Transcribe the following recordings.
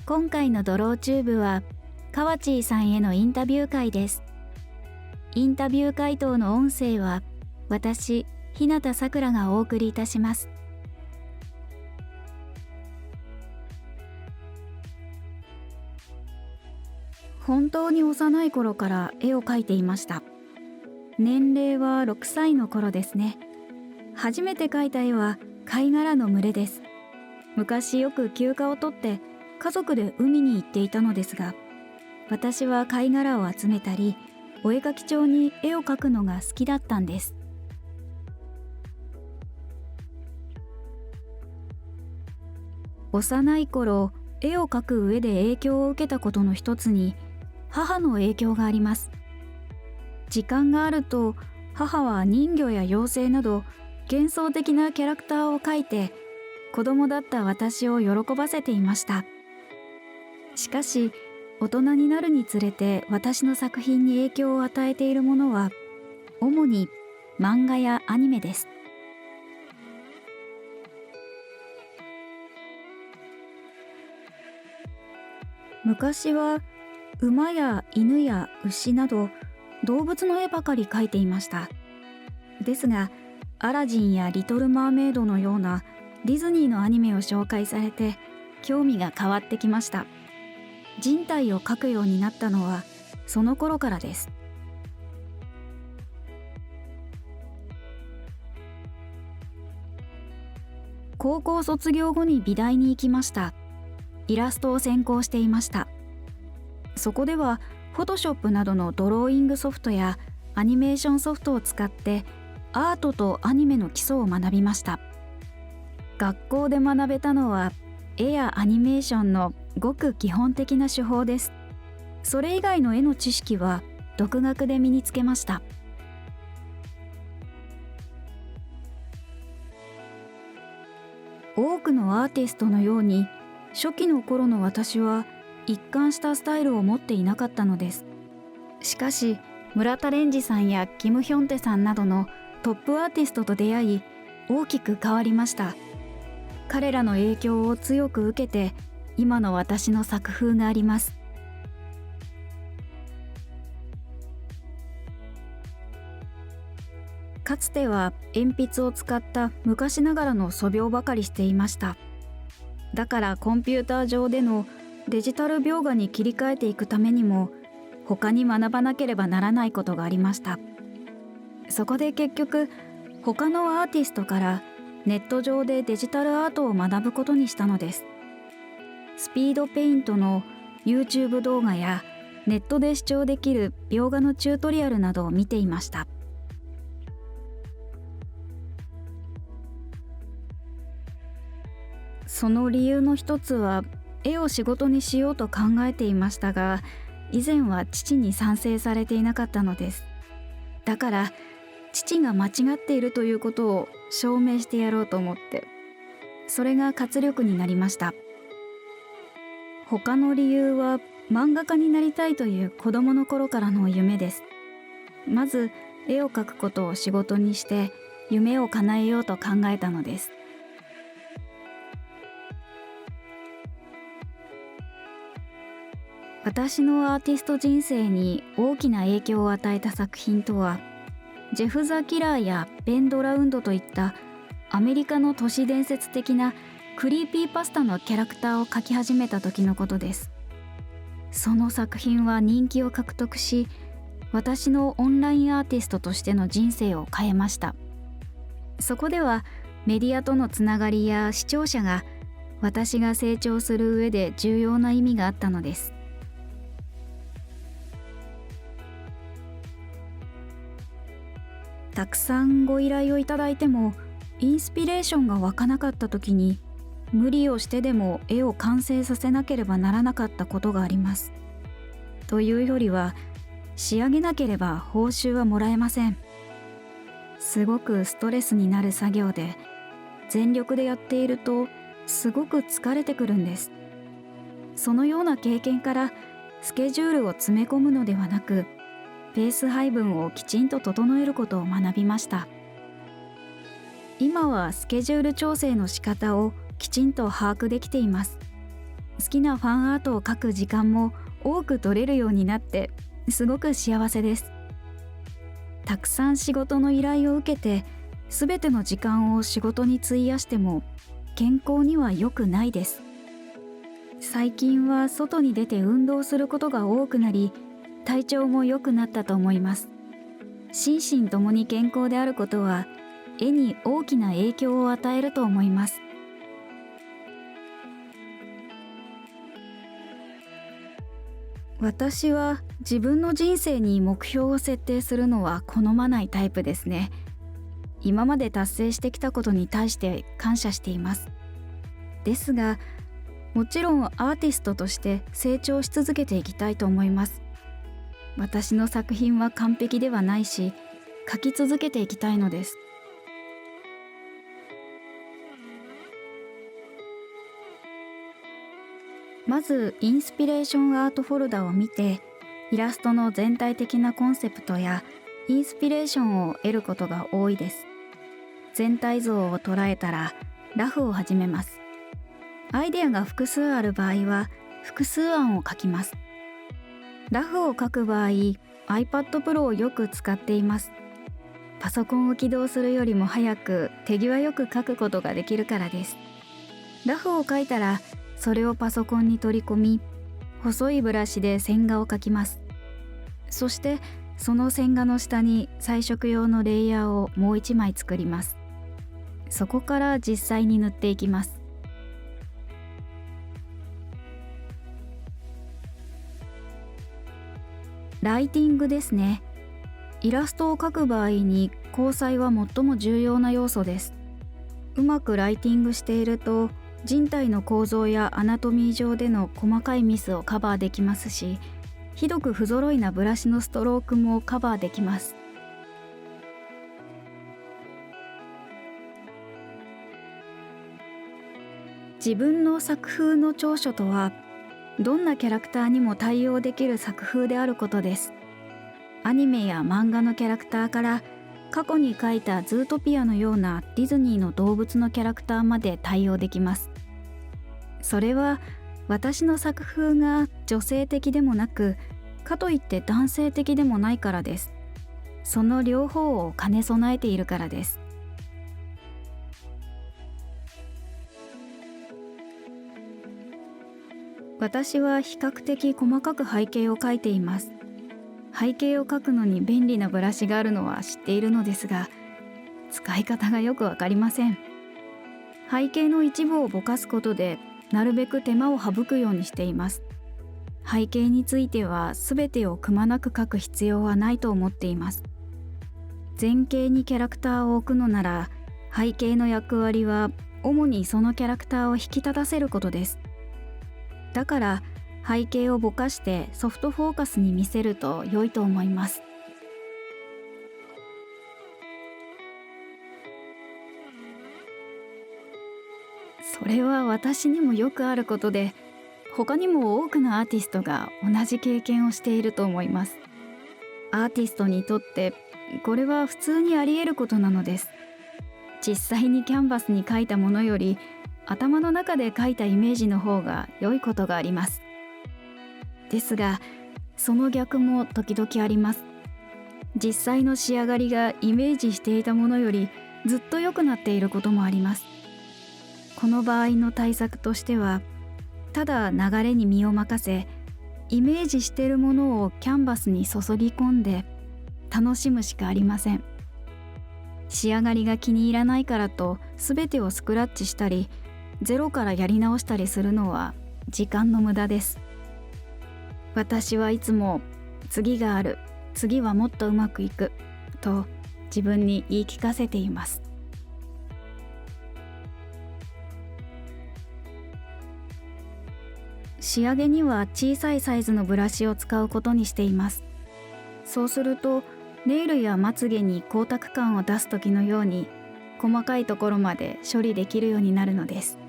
今回のドローチューブはカワチーさんへのインタビュー会です。インタビュー回答の音声は私、日向さくらがお送りいたします。本当に幼い頃から絵を描いていました。年齢は6歳の頃ですね。初めて描いた絵は貝殻の群れです。昔よく休暇を取って家族で海に行っていたのですが、私は貝殻を集めたり、お絵描き帳に絵を描くのが好きだったんです。幼い頃、絵を描く上で影響を受けたことの一つに、母の影響があります。時間があると、母は人魚や妖精など幻想的なキャラクターを描いて、子供だった私を喜ばせていました。しかし、大人になるにつれて私の作品に影響を与えているものは、主に漫画やアニメです。昔は馬や犬や牛など動物の絵ばかり描いていました。ですが、アラジンやリトル・マーメイドのようなディズニーのアニメを紹介されて興味が変わってきました。人体を描くようになったのはその頃からです。高校卒業後に美大に行きました。イラストを専攻していました。そこではフォトショップなどのドローイングソフトやアニメーションソフトを使ってアートとアニメの基礎を学びました。学校で学べたのは絵やアニメーションのごく基本的な手法です。それ以外の絵の知識は独学で身につけました。多くのアーティストのように初期の頃の私は一貫したスタイルを持っていなかったのです。しかし村田蓮司さんやキム・ヒョンテさんなどのトップアーティストと出会い大きく変わりました。彼らの影響を強く受けて今の私の作風があります。かつては鉛筆を使った昔ながらの素描ばかりしていました。だからコンピューター上でのデジタル描画に切り替えていくためにも他に学ばなければならないことがありました。そこで結局他のアーティストからネット上でデジタルアートを学ぶことにしたのです。スピードペイントの YouTube 動画やネットで視聴できる描画のチュートリアルなどを見ていました。その理由の一つは絵を仕事にしようと考えていましたが、以前は父に賛成されていなかったのです。だから父が間違っているということを証明してやろうと思って、それが活力になりました。他の理由は漫画家になりたいという子供の頃からの夢です。まず絵を描くことを仕事にして夢を叶えようと考えたのです。私のアーティスト人生に大きな影響を与えた作品とは、ジェフ・ザ・キラーやベン・ドラウンドといったアメリカの都市伝説的なクリーピーパスタのキャラクターを描き始めた時のことです。その作品は人気を獲得し、私のオンラインアーティストとしての人生を変えました。そこではメディアとのつながりや視聴者が私が成長する上で重要な意味があったのです。たくさんご依頼をいただいてもインスピレーションが湧かなかった時に、無理をしてでも絵を完成させなければならなかったことがあります。というよりは、仕上げなければ報酬はもらえません。すごくストレスになる作業で、全力でやっているとすごく疲れてくるんです。そのような経験からスケジュールを詰め込むのではなく、ペース配分をきちんと整えることを学びました。今はスケジュール調整の仕方をきちんと把握できています。好きなファンアートを描く時間も多く取れるようになってすごく幸せです。たくさん仕事の依頼を受けて全ての時間を仕事に費やしても健康には良くないです。最近は外に出て運動することが多くなり、体調も良くなったと思います。心身ともに健康であることは絵に大きな影響を与えると思います。私は自分の人生に目標を設定するのは好まないタイプですね。今まで達成してきたことに対して感謝しています。ですが、もちろんアーティストとして成長し続けていきたいと思います。私の作品は完璧ではないし、描き続けていきたいのです。まずインスピレーションアートフォルダを見て、イラストの全体的なコンセプトやインスピレーションを得ることが多いです。全体像を捉えたらラフを始めます。アイデアが複数ある場合は複数案を描きます。ラフを描く場合、iPad Pro をよく使っています。パソコンを起動するよりも早く手際よく描くことができるからです。ラフを描いたらそれをパソコンに取り込み、細いブラシで線画を描きます。そしてその線画の下に彩色用のレイヤーをもう一枚作ります。そこから実際に塗っていきます。ライティングですね。イラストを描く場合に構成は最も重要な要素です。うまくライティングしていると人体の構造やアナトミー上での細かいミスをカバーできますし、ひどく不揃いなブラシのストロークもカバーできます。自分の作風の長所とは、どんなキャラクターにも対応できる作風であることです。アニメや漫画のキャラクターから過去に描いたズートピアのようなディズニーの動物のキャラクターまで対応できます。それは私の作風が女性的でもなく、かといって男性的でもないからです。その両方を兼ね備えているからです。私は比較的細かく背景を描いています。背景を描くのに便利なブラシがあるのは知っているのですが、使い方がよくわかりません。背景の一部をぼかすことでなるべく手間を省くようにしています。背景については全てをくまなく描く必要はないと思っています。前景にキャラクターを置くのなら、背景の役割は主にそのキャラクターを引き立たせることです。だから背景をぼかしてソフトフォーカスに見せると良いと思います。それは私にもよくあることで、他にも多くのアーティストが同じ経験をしていると思います。アーティストにとってこれは普通にあり得ることなのです。実際にキャンバスに描いたものより頭の中で描いたイメージの方が良いことがあります。ですが、その逆も時々あります。実際の仕上がりがイメージしていたものよりずっと良くなっていることもあります。この場合の対策としては、ただ流れに身を任せ、イメージしているものをキャンバスに注ぎ込んで楽しむしかありません。仕上がりが気に入らないからと全てをスクラッチしたり、ゼロからやり直したりするのは時間の無駄です。私はいつも次がある、次はもっとうまくいくと自分に言い聞かせています。仕上げには小さいサイズのブラシを使うことにしています。そうするとネイルやまつげに光沢感を出す時のように細かいところまで処理できるようになるのです。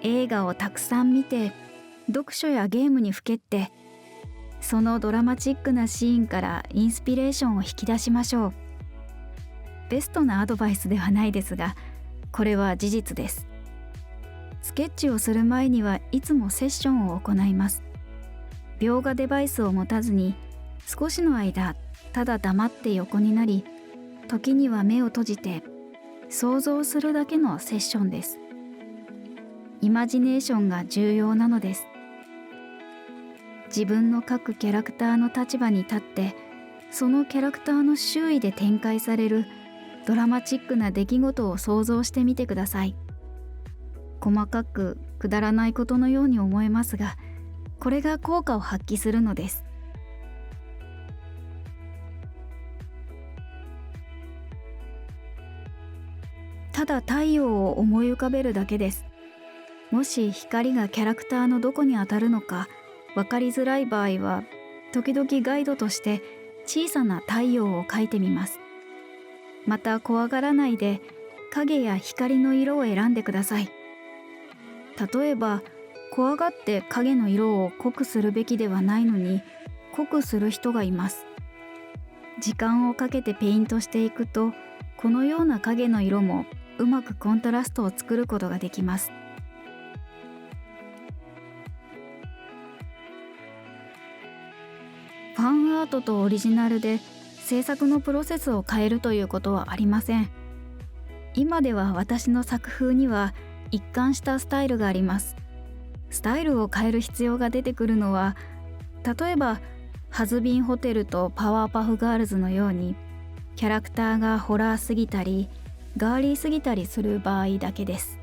映画をたくさん見て、読書やゲームにふけって、そのドラマチックなシーンからインスピレーションを引き出しましょう。ベストなアドバイスではないですが、これは事実です。スケッチをする前にはいつもセッションを行います。描画デバイスを持たずに少しの間ただ黙って横になり、時には目を閉じて想像するだけのセッションです。イマジネーションが重要なのです。自分の描くキャラクターの立場に立って、そのキャラクターの周囲で展開されるドラマチックな出来事を想像してみてください。細かくくだらないことのように思えますが、これが効果を発揮するのです。ただ太陽を思い浮かべるだけです。もし光がキャラクターのどこに当たるのか分かりづらい場合は、時々ガイドとして小さな太陽を描いてみます。また怖がらないで影や光の色を選んでください。例えば怖がって影の色を濃くするべきではないのに濃くする人がいます。時間をかけてペイントしていくと、このような影の色もうまくコントラストを作ることができます。ファンアートとオリジナルで制作のプロセスを変えるということはありません。今では私の作風には一貫したスタイルがあります。スタイルを変える必要が出てくるのは、例えばハズビンホテルとパワーパフガールズのようにキャラクターがホラーすぎたりガーリーすぎたりする場合だけです。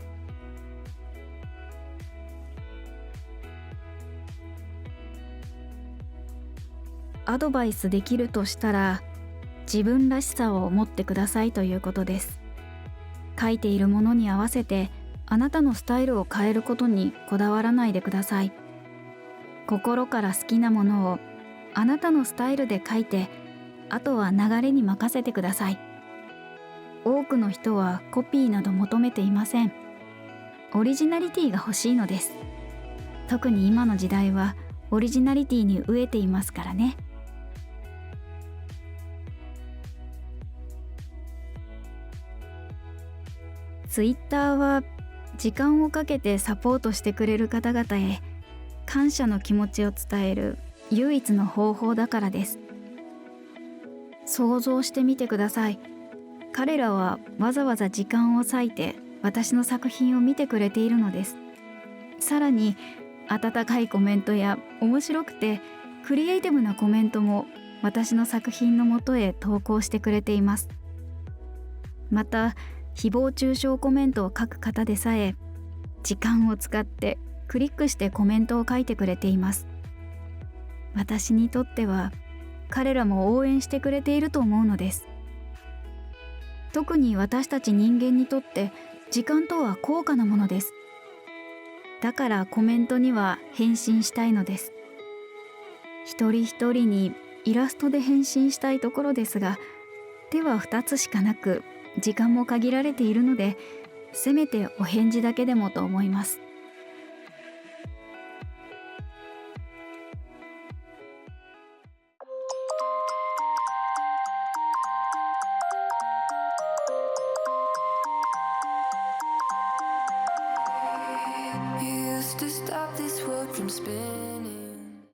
アドバイスできるとしたら、自分らしさを持ってくださいということです。書いているものに合わせてあなたのスタイルを変えることにこだわらないでください。心から好きなものをあなたのスタイルで書いて、あとは流れに任せてください。多くの人はコピーなど求めていません。オリジナリティが欲しいのです。特に今の時代はオリジナリティに飢えていますからね。ツイッターは時間をかけてサポートしてくれる方々へ感謝の気持ちを伝える唯一の方法だからです。想像してみてください。彼らはわざわざ時間を割いて私の作品を見てくれているのです。さらに温かいコメントや面白くてクリエイティブなコメントも私の作品のもとへ投稿してくれています。また誹謗中傷コメントを書く方でさえ時間を使ってクリックしてコメントを書いてくれています。私にとっては彼らも応援してくれていると思うのです。特に私たち人間にとって時間とは高価なものです。だからコメントには返信したいのです。一人一人にイラストで返信したいところですが、手は2つしかなく時間も限られているので、せめてお返事だけでもと思います。You used to stop this world from spinning.